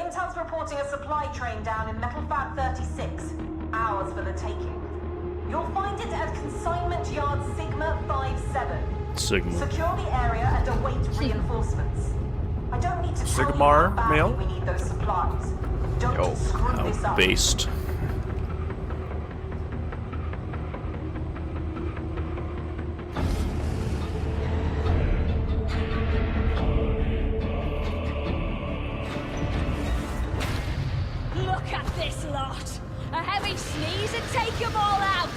Intel's reporting a supply train down in Metal Fab 36. Ours for the taking. You'll find it at Consignment Yard Sigma 57. Sigma. Secure the area and await reinforcements. I don't need to tell you Sigmar, how badly Mael? we need those supplies. Don't Yo, screw this up. based. Look at this lot! A heavy sneeze and take them all out!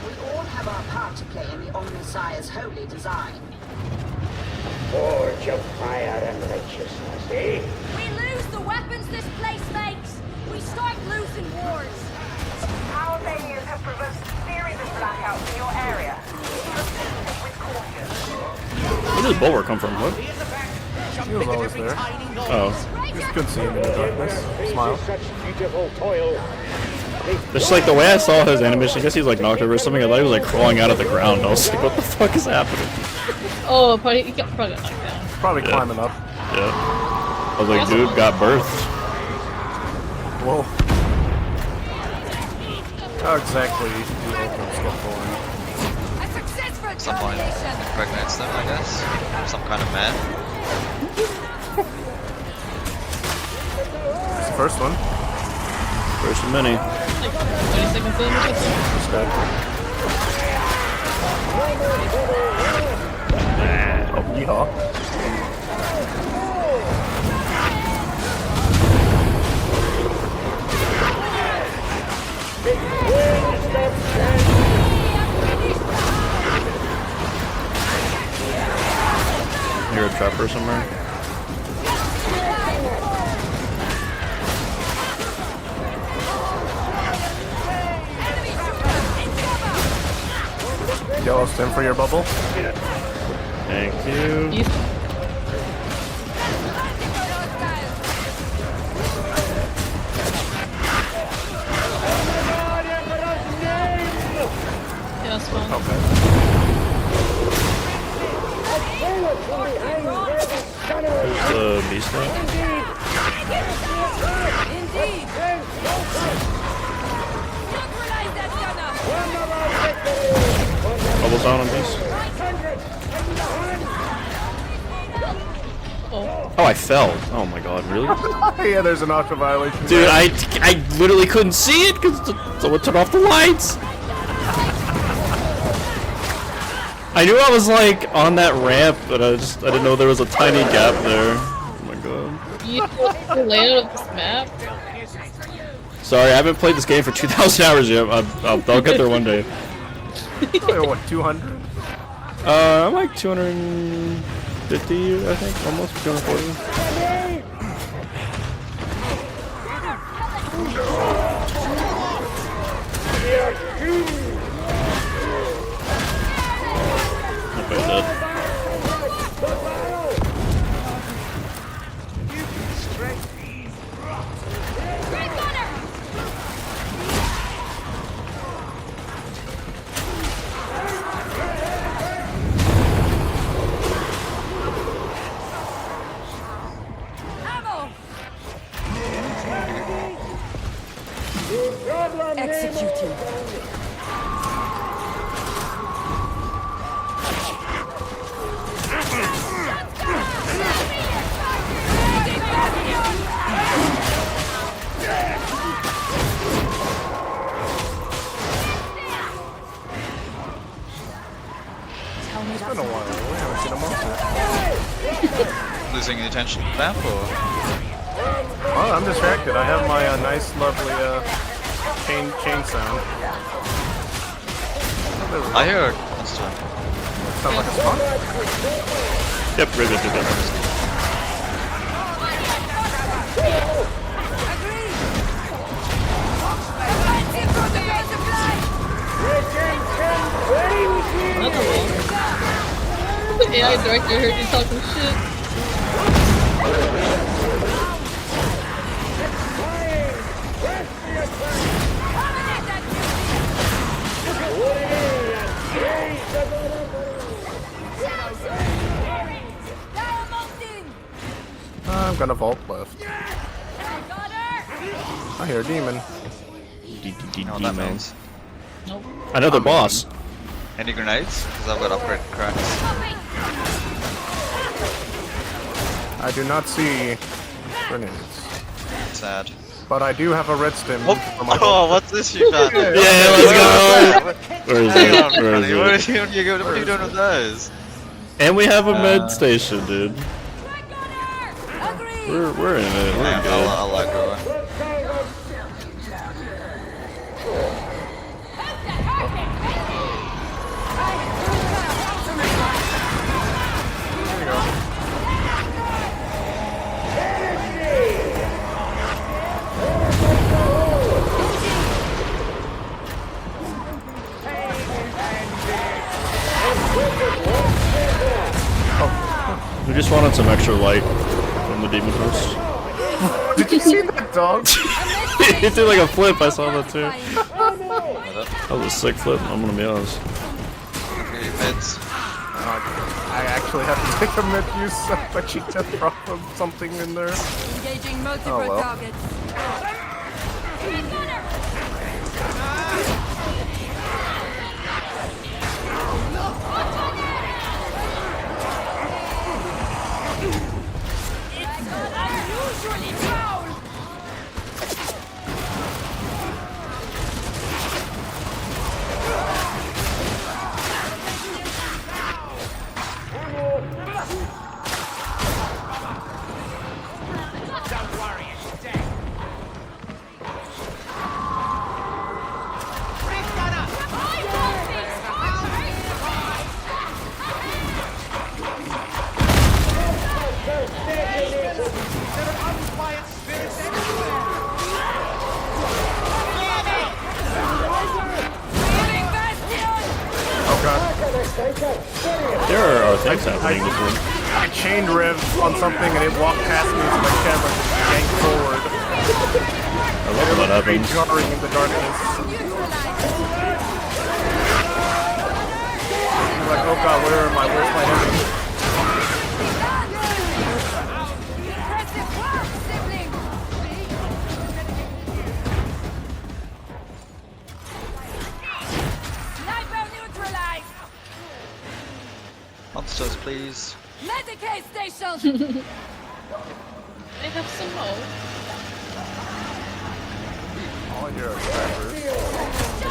We all have our part to play in the Omnissiah's holy design. Forge of fire and righteousness, eh? We lose the weapons this place makes! We start losing wars! Our failures have provoked a series of blackouts in your area. Proceed with caution. Where did Bulwark come from? What? He was always there. Oh. Just couldn't see him in the darkness. Smile. Such beautiful toil. Just like the way I saw his animation, I guess he's like knocked over or something. I thought he was like crawling out of the ground. I was like, what the fuck is happening? Oh, probably he got knocked down. Probably climbing up. Yeah. I was like, dude, got birthed. Whoa. How exactly do opens get born? A success for a Someone termination! impregnates them, I guess. Some kind of man. It's the first one. First of many. Like 20 seconds in or something. Oh, yeehaw. Hear a trapper somewhere. Yellow stem for your bubble. Thank you. Yeah, that's fine. Okay. Who's the beast name? Indeed! Neutralize that gunner! Bubbles down on beast. Oh, I fell. Oh my god, really? Yeah, there's an ultra violation. Dude, I literally couldn't see it because someone turned off the lights. I knew I was like on that ramp, but I didn't know there was a tiny gap there. Oh my god. You the layout of this map? Sorry, I haven't played this game for 2,000 hours yet. I'll get there one day. Oh, what, 200? I'm like 250, I think, almost 240. If I did. Executing. It's been a while. We haven't seen a monster. Losing the attention to the map, or? Oh, I'm distracted. I have my nice, lovely chain sound. I hear a monster. Sounds like a spawn. Yep, very good. Another one. The AI director heard you talking shit. I'm gonna vault left. I hear a demon. You know what that Demon. means? Nope. Another boss. Any grenades? Because I've got upgrade cracks. I do not see grenades. Sad. But I do have a red stem. Oh, for my what's this you found? Yeah, let's go. Where is Hang it? on, Where is Freddy, what it? are you doing with those? And we have a med station, dude. Agree. We're in it. We're Yeah, good. I'll let go. We just wanted some extra light from the demon host. Did you see that dog? It did like a flip, I saw that too. That was a sick flip, I'm gonna be honest. Okay, meds. I actually have to take a mid use, but she just dropped something in there. Engaging multiple Oh, well. targets. Unusually foul. Oh god. There are things happening this room. I chained rev on something and it walked past me so my camera just yanked forward. I love when that Very happens. jarring in the darkness. I'm like, oh god, where am I? Where's my enemy? Impressive work, sibling. Sniper neutralized. Monsters, please. Medicaid station. They have some more. All I hear are snipers.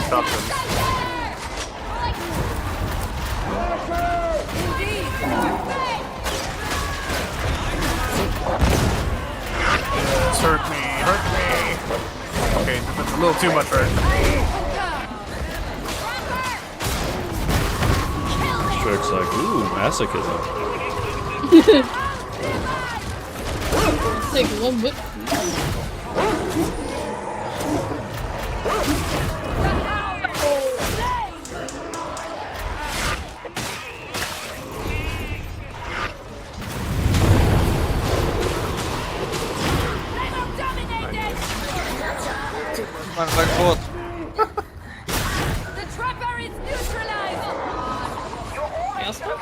Stop them. Indeed. This hurt me. Hurt me. Okay, that's a little too much right now. Strick's like, ooh, masochism. Take one whip. Come on, back forward. The trapper is neutralized. Maelstrom?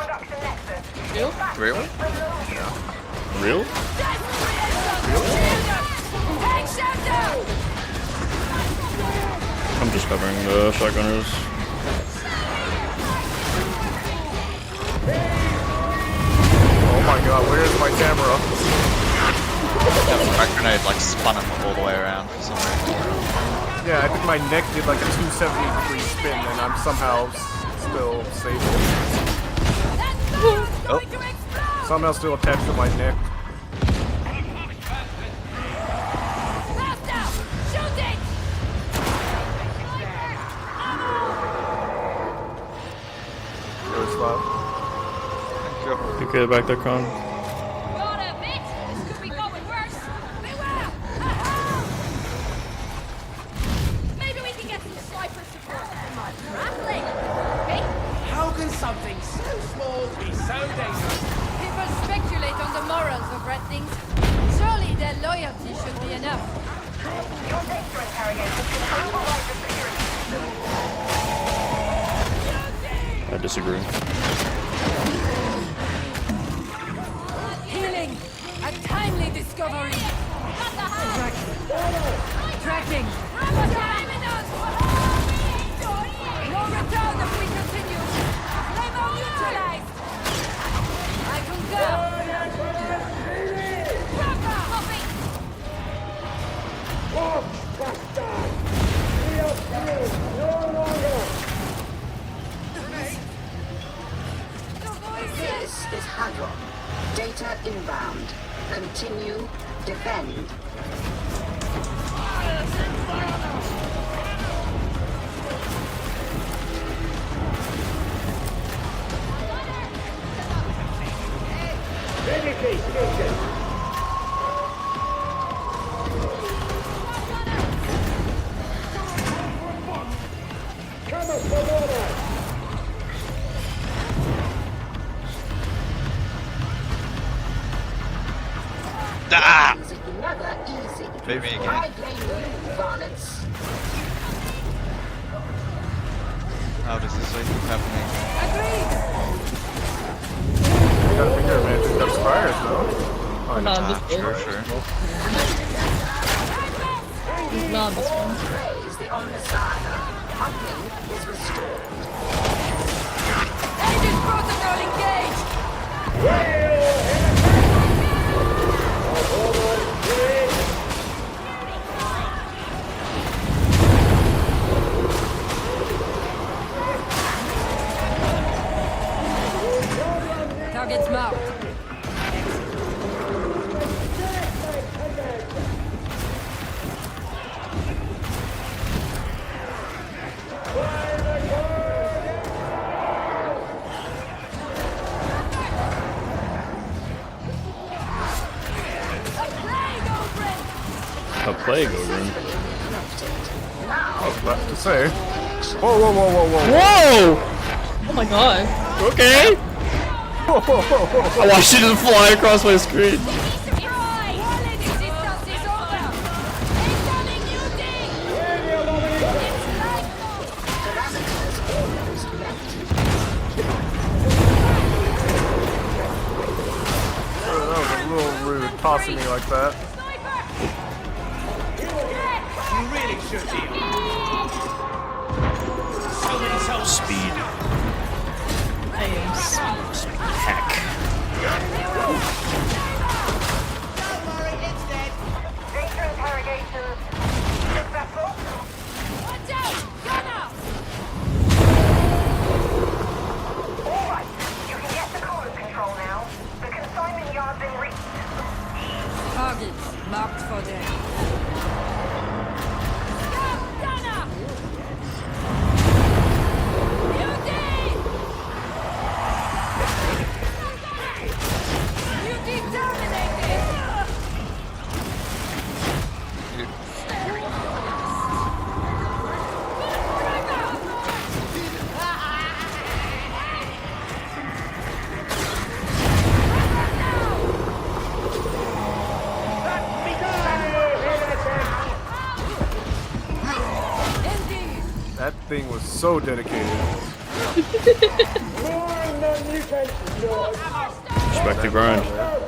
Real? Really? Real? Take shelter. I'm just covering the shotgunners. Oh my god, where's my camera? My grenade like spun him all the way around for some reason. Yeah, I think my neck did like a 270-degree spin and I'm somehow still safe. Oh. Somehow still attached to my neck. Really slow. Thank you. You okay back there, Con? Got a bit. This could be going worse. Beware. Maybe we can get some sniper support from my grappling. Okay? How can something so small be so dangerous? People speculate on the morals of red things. Surely their loyalty should be enough. Your data interrogators can override the security system. I disagree. Healing. A timely discovery. Got the hand. attacking! No return if we continue! Flavor neutralized! I can go! Copy! Oh, bastard! We are free no longer! This is Hadron. Data inbound. Continue. Defend. Dedicate station! Come on, Sonora! Ah! Is it never easy? Maybe again. I blame you, varlets. How does this like keep happening? You gotta figure, man. Just got Scriers, though. Not this one. Sure. Not this one. Praise the Omnissiah. Uplink is restored. Aegis protocol engaged! Target's marked. A plague ogre. I was about to say. Whoa, whoa, whoa, whoa, whoa. Whoa! Oh my god. Okay! Whoa, whoa, whoa, whoa. I watched it just fly across my screen. That was a little rude, tossing me like that. You really should be. So many souls. Speed. I am speed. Heck. Don't worry, it's dead. Data interrogation. Successful. Watch out! Gunner! Alright, you can get the coolant control now. The consignment yard's in reach. Targets marked for them. Gunner! You terminated! That thing was so dedicated. Respect the grind. Oh,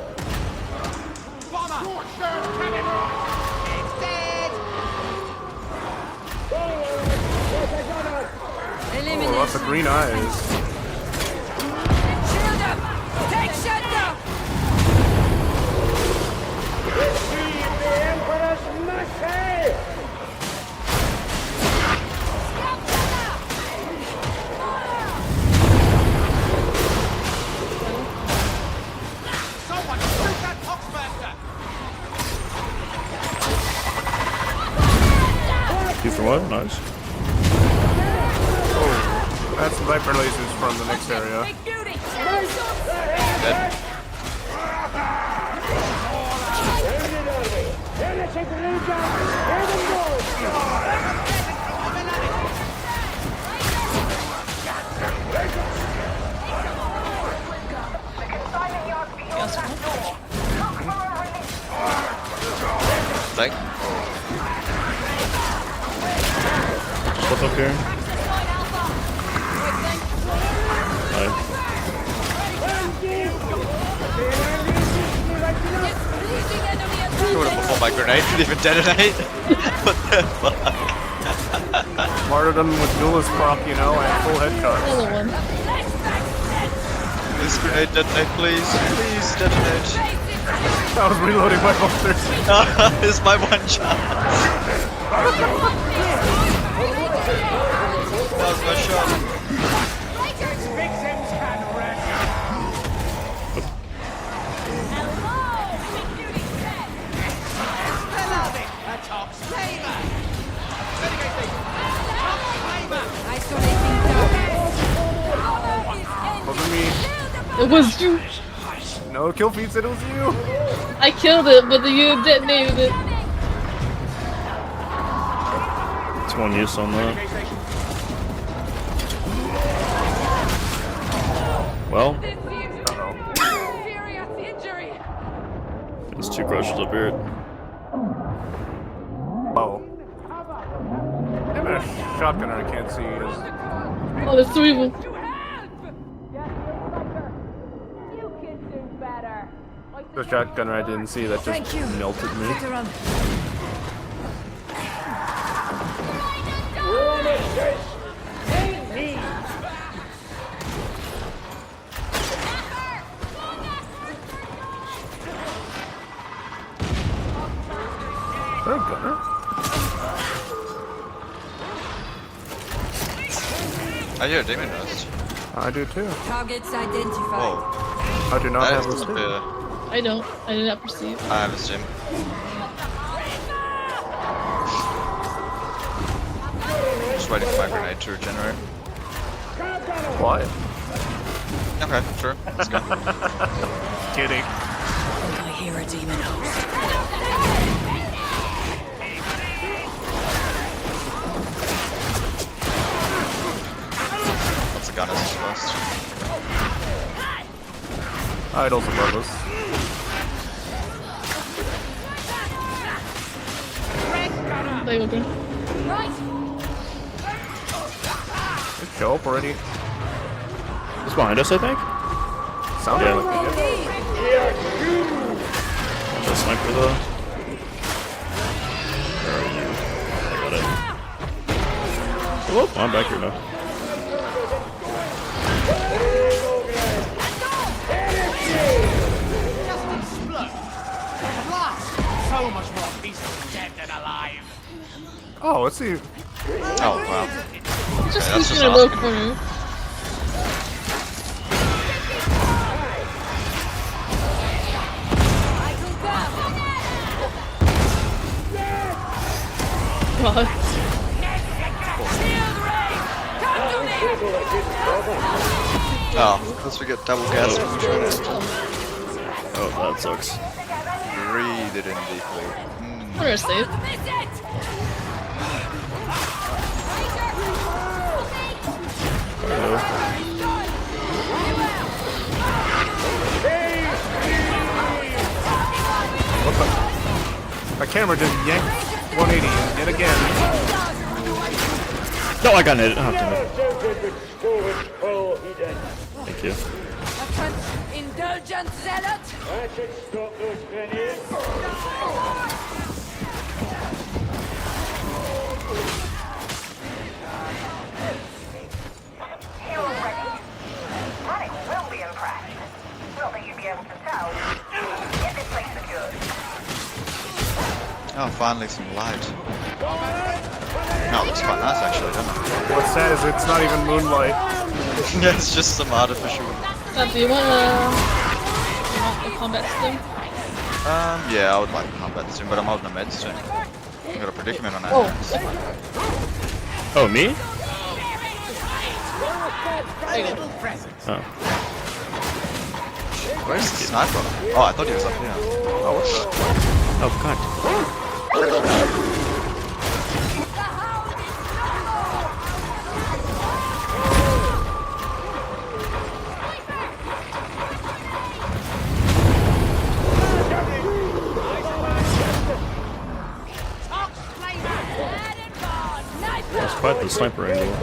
lots of green eyes. Shield up! Take shelter! Receive the Emperor's mercy! Someone shoot that Oxmaster! 2 for 1, nice. Oh, that's viper lasers from the next area. Big duty! Dead. Heretic Legion, hear them go! The consignment yard's beyond that door. Look for a release. Psych. What's up here? Nice. Losing enemy Sort of advantage! before. my grenade didn't even detonate. What the fuck? Martyrdom with duelist proc, you know, and full head cut. Another one. This grenade detonate, please. Please detonate. I was reloading my bolters. This is my one shot. That was my shot. Victims can rest. Beloved, a top flavor. Wasn't me. It was you. No kill feed said it was you. I killed it, but you detonated it. It's one use on that. Well, there's two crushers up here. Oh. Damn it, a shotgunner I can't see is. Oh, there's three of them. The shotgunner I didn't see that just melted me. Is there a gunner? I hear a demon dust. I do too. Targets identified. Whoa. I do not That have is a stick. I don't. I did not perceive. I have a stim. Just waiting for my grenade to regenerate. Why? Okay, sure. Let's go. Kidding. I hear a demon host. What's the gun is supposed? Idols above us. There you go. Did it show up already? It's behind us, I think. Sounded Yeah. like it. The sniper though. Where are you? I got it. Whoop, I'm back here now. So much more peaceful dead than alive. Oh, let's see. Oh, wow. Just that's keep just in a low asking. corner. God. Oh, because we get double gas when we try to Oh, that sucks. breathe it in deeply. What are safe? What the? My camera just yanked 180 yet again. No, I got it. Oh, damn it. Thank you. Indulgent Zealot! I should stop those grenades. You're ready? Running will be impressed. Not that you'd be able to tell. Get this place secured. Oh, finally some light. No, it looks quite nice actually, doesn't it? What's sad is it's not even moonlight. Yeah, it's just some artificial. Do you want the combat stim? Yeah, I would like combat soon, but I'm holding a med soon. I got a predicament on that. Oh. Oh, me? There you go. Oh. Where's the sniper? Oh, I thought he was up here. Oh, what the? Oh, God. That's quite the sniper angle.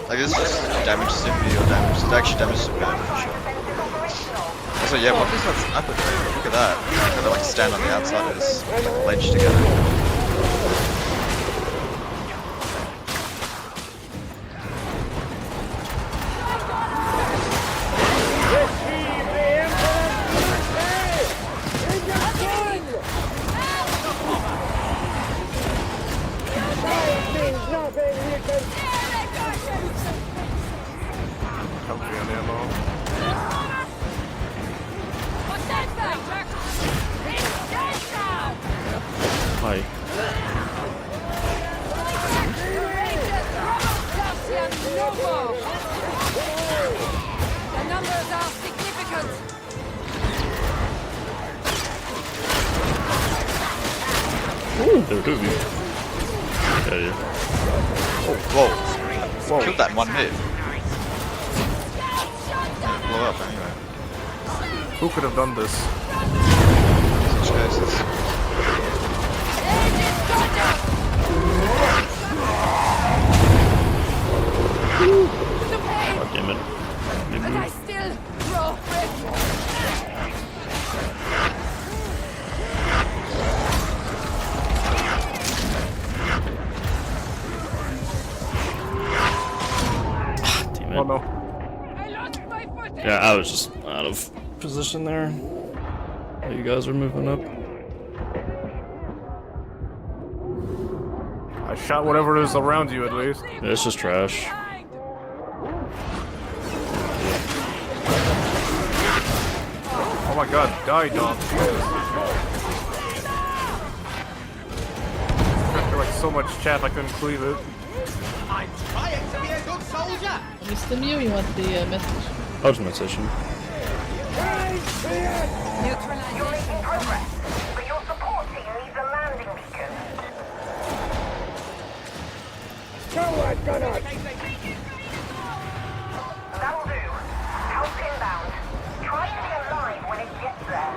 I guess it's just damage simply or damage. It actually damages the gun for sure. There's Also, yeah, what is that sniper doing? Look at that. He's gotta like stand on the outside of this ledge together. Comfy on ammo. Hi. The numbers are significant. Ooh, there are two of you. Yeah, yeah. Oh, whoa. Killed that in one hit. Blow up anyway. Who could have done this? Jesus. God damn it. But I still draw breath. Damn it. Oh no. I lost my footing. Yeah, I was just out of position there. While you guys are moving up. I shot whatever is around you at least. Yeah, it's just trash. Oh my god, die, dog. After like so much chaff, I couldn't cleave it. I'm trying to be a good soldier. Mr. Mew, you want the message? Augmentation. You're making progress, but your support team needs a landing beacon. That'll do. Help inbound. Try to be alive when it gets there.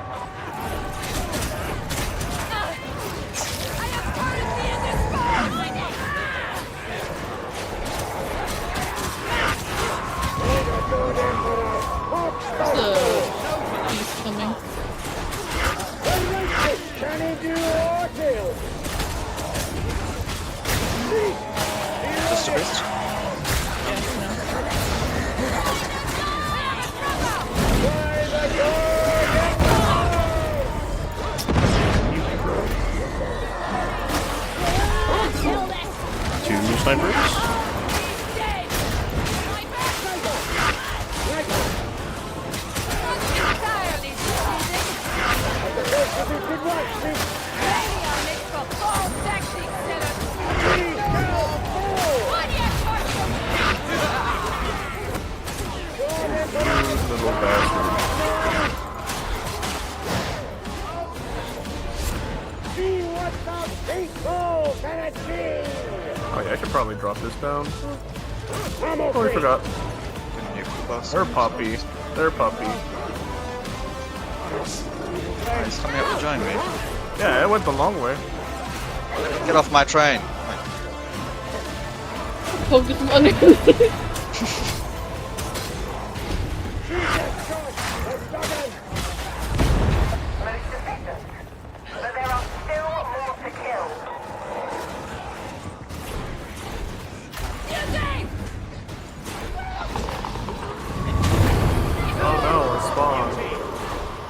I am currently in this fire. There's a piece coming. Just a bit. Two snipers. Little bastard. Oh yeah, I should probably drop this down. Oh, I forgot. They're puppy. They're puppy. He's coming up to join me. Yeah, it went the long way. Get off my train. Focus him underneath. Most efficient. But there are still more to kill. Oh no, we're spawned.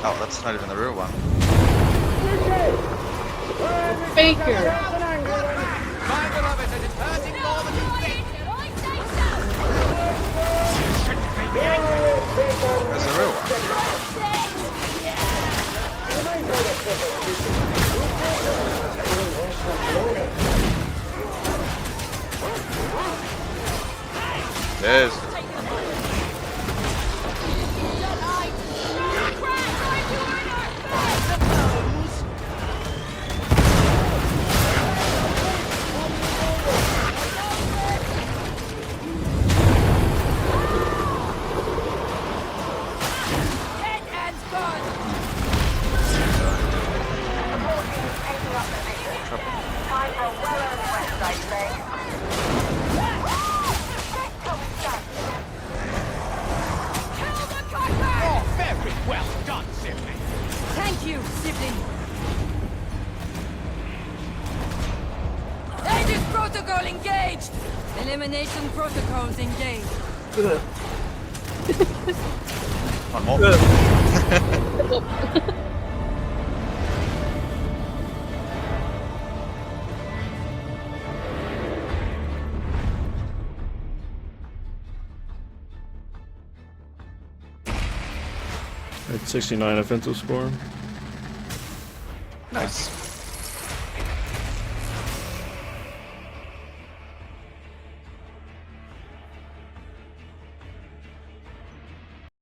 Oh, that's not even the real one. Faker. My beloved, it is hurting more than you think. Where's the real one? There's the you, sibling. Aegis protocol engaged! Elimination protocols engaged. One more. At 69 offensive score. Nice.